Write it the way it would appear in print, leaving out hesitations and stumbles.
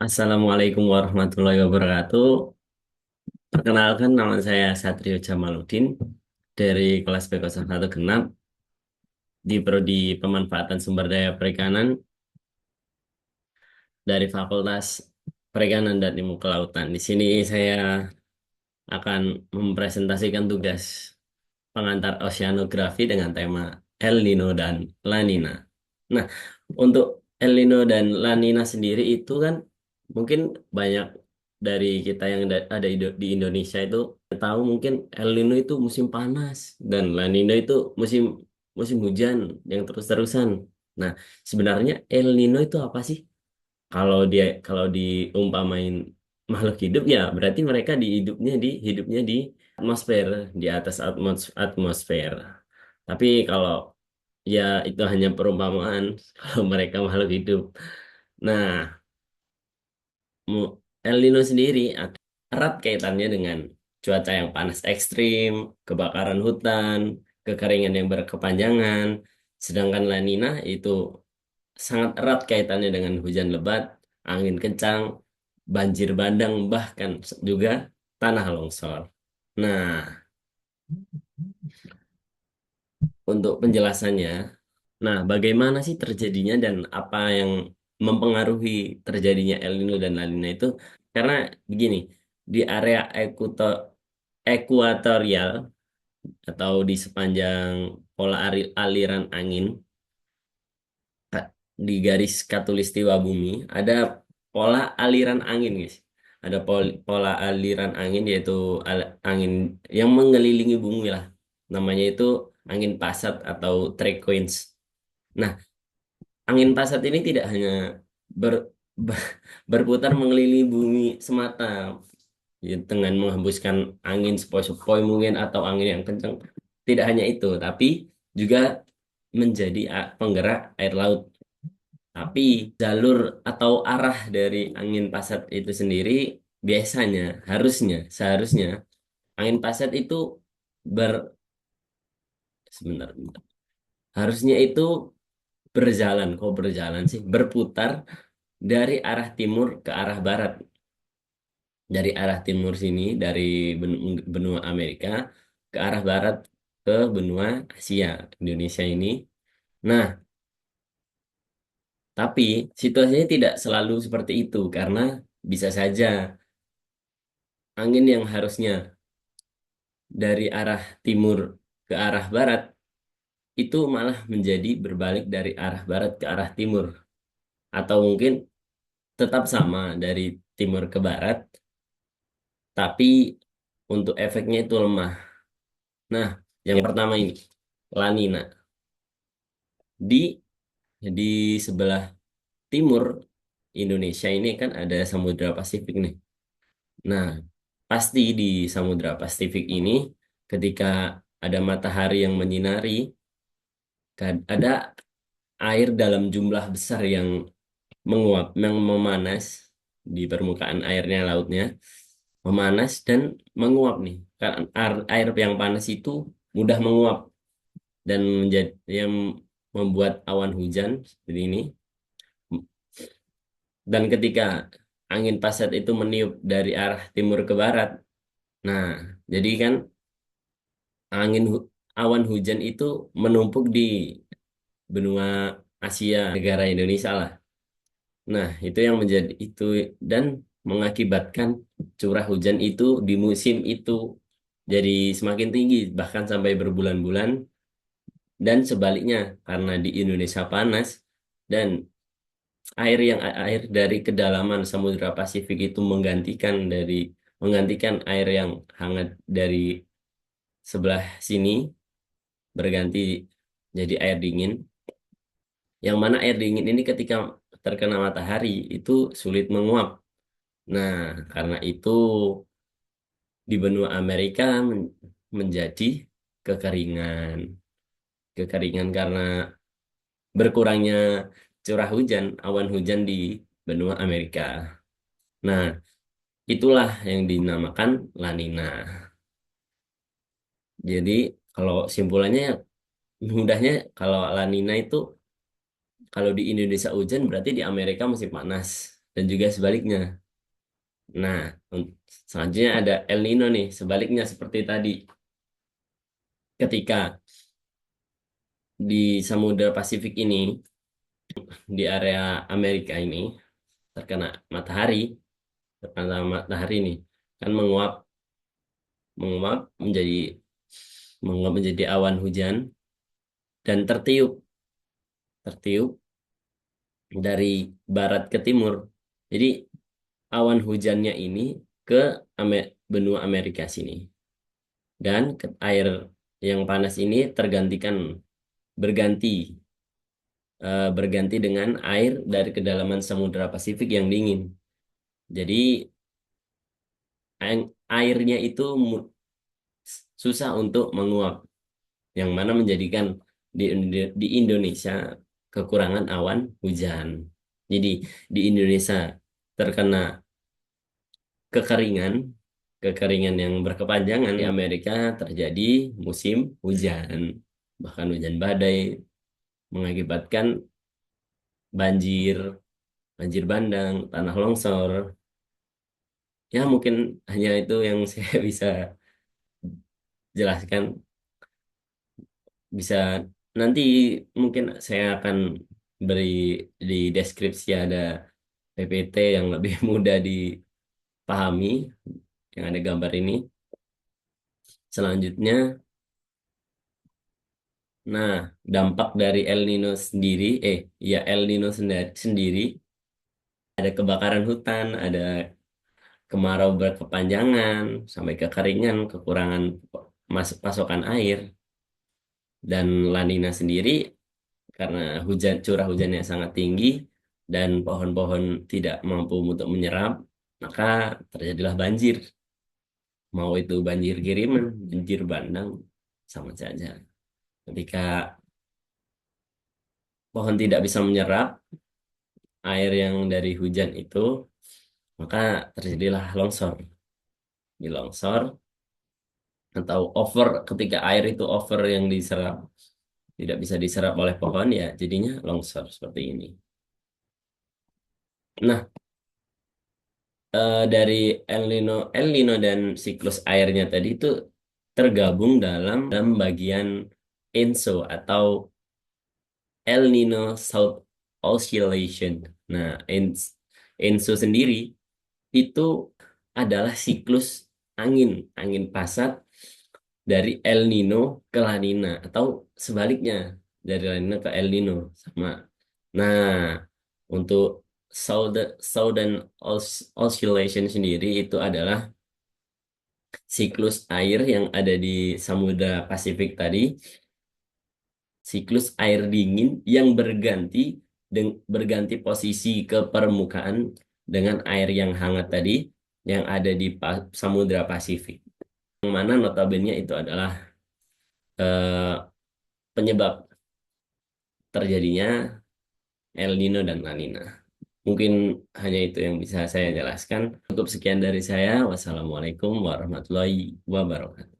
Assalamualaikum warahmatullahi wabarakatuh. Perkenalkan, nama saya Satrio Jamaluddin dari kelas B01 Genap di Prodi Pemanfaatan Sumber Daya Perikanan dari Fakultas Perikanan dan Ilmu Kelautan. Di sini saya akan mempresentasikan tugas pengantar oceanografi dengan tema El Nino dan La Nina. Nah, untuk El Nino dan La Nina sendiri itu kan mungkin banyak dari kita yang ada di Indonesia itu tahu mungkin El Nino itu musim panas dan La Nina itu musim musim hujan yang terus-terusan. Nah, sebenarnya El Nino itu apa sih? Kalau diumpamain makhluk hidup ya berarti mereka hidupnya di atmosfer, di atas atmosfer. Tapi kalau ya itu hanya perumpamaan kalau mereka makhluk hidup. Nah, El Nino sendiri erat kaitannya dengan cuaca yang panas ekstrim, kebakaran hutan, kekeringan yang berkepanjangan. Sedangkan La Nina itu sangat erat kaitannya dengan hujan lebat, angin kencang, banjir bandang, bahkan juga tanah longsor. Nah, untuk penjelasannya, nah bagaimana sih terjadinya dan apa yang mempengaruhi terjadinya El Nino dan La Nina itu? Karena begini, di area ekuatorial atau di sepanjang pola aliran angin, di garis khatulistiwa bumi ada pola aliran angin, guys. Ada pola aliran angin yaitu angin yang mengelilingi bumi lah. Namanya itu angin pasat atau trequench. Nah, angin pasat ini tidak hanya ber, berputar mengelilingi bumi semata, ya, dengan menghembuskan angin sepoi-sepoi mungkin atau angin yang kencang. Tidak hanya itu, tapi juga menjadi penggerak air laut. Tapi jalur atau arah dari angin pasat itu sendiri biasanya, seharusnya angin pasat itu ber sebentar, harusnya itu berjalan sih, berputar dari arah timur ke arah barat. Dari arah timur sini, dari benua Amerika ke arah barat ke benua Asia, Indonesia ini. Nah, tapi situasinya tidak selalu seperti itu karena bisa saja angin yang harusnya dari arah timur ke arah barat itu malah menjadi berbalik dari arah barat ke arah timur, atau mungkin tetap sama dari timur ke barat tapi untuk efeknya itu lemah. Nah, yang pertama ini La Nina. Di sebelah timur Indonesia ini kan ada Samudra Pasifik nih. Nah, pasti di Samudra Pasifik ini ketika ada matahari yang menyinari, ada air dalam jumlah besar yang menguap, yang memanas di permukaan airnya, lautnya memanas dan menguap nih. Karena air yang panas itu mudah menguap dan menjadi yang membuat awan hujan seperti ini. Dan ketika angin pasat itu meniup dari arah timur ke barat, nah jadi kan awan hujan itu menumpuk di benua Asia, negara Indonesia lah. Nah, itu yang menjadi itu dan mengakibatkan curah hujan itu di musim itu jadi semakin tinggi bahkan sampai berbulan-bulan, dan sebaliknya karena di Indonesia panas dan air dari kedalaman Samudra Pasifik itu menggantikan air yang hangat dari sebelah sini, berganti jadi air dingin, yang mana air dingin ini ketika terkena matahari itu sulit menguap. Nah, karena itu di benua Amerika menjadi kekeringan. Kekeringan karena berkurangnya curah hujan, awan hujan di benua Amerika. Nah, itulah yang dinamakan La Nina. Jadi, kalau simpulannya mudahnya, kalau La Nina itu kalau di Indonesia hujan berarti di Amerika musim panas. dan juga sebaliknya. Nah, selanjutnya ada El Nino nih, sebaliknya seperti tadi. Ketika di Samudra Pasifik ini, di area Amerika ini, terkena matahari, terkena matahari nih, kan menguap menjadi awan hujan dan tertiup dari barat ke timur. Jadi awan hujannya ini ke benua Amerika sini. Dan air yang panas ini berganti berganti dengan air dari kedalaman Samudra Pasifik yang dingin. Jadi airnya itu susah untuk menguap, yang mana menjadikan di Indonesia kekurangan awan hujan. Jadi di Indonesia terkena kekeringan, kekeringan yang berkepanjangan. Di Amerika terjadi musim hujan, bahkan hujan badai mengakibatkan banjir, banjir bandang, tanah longsor. Ya mungkin hanya itu yang saya bisa jelaskan. Bisa nanti mungkin saya akan beri di deskripsi ada PPT yang lebih mudah dipahami, yang ada gambar ini. Selanjutnya, nah dampak dari El Nino sendiri, ya El Nino sendiri, ada kebakaran hutan, ada kemarau berkepanjangan, sampai kekeringan, kekurangan pasokan air, dan La Nina sendiri karena curah hujannya sangat tinggi dan pohon-pohon tidak mampu untuk menyerap, maka terjadilah banjir. Mau itu banjir kiriman, banjir bandang, sama saja. Ketika pohon tidak bisa menyerap air yang dari hujan itu, maka terjadilah longsor. Di longsor atau over, ketika air itu over yang diserap, tidak bisa diserap oleh pohon, ya jadinya longsor seperti ini. Nah, dari El Nino dan siklus airnya tadi itu tergabung dalam bagian ENSO atau El Nino South Oscillation. Nah, ENSO sendiri itu adalah siklus angin, angin pasat dari El Nino ke La Nina atau sebaliknya dari La Nina ke El Nino sama. Nah, untuk Southern Oscillation sendiri itu adalah siklus air yang ada di Samudra Pasifik tadi, siklus air dingin yang berganti posisi ke permukaan dengan air yang hangat tadi yang ada di Samudra Pasifik. Yang mana notabene itu adalah eh, penyebab terjadinya El Nino dan La Nina. Mungkin hanya itu yang bisa saya jelaskan. Cukup sekian dari saya. Wassalamualaikum warahmatullahi wabarakatuh.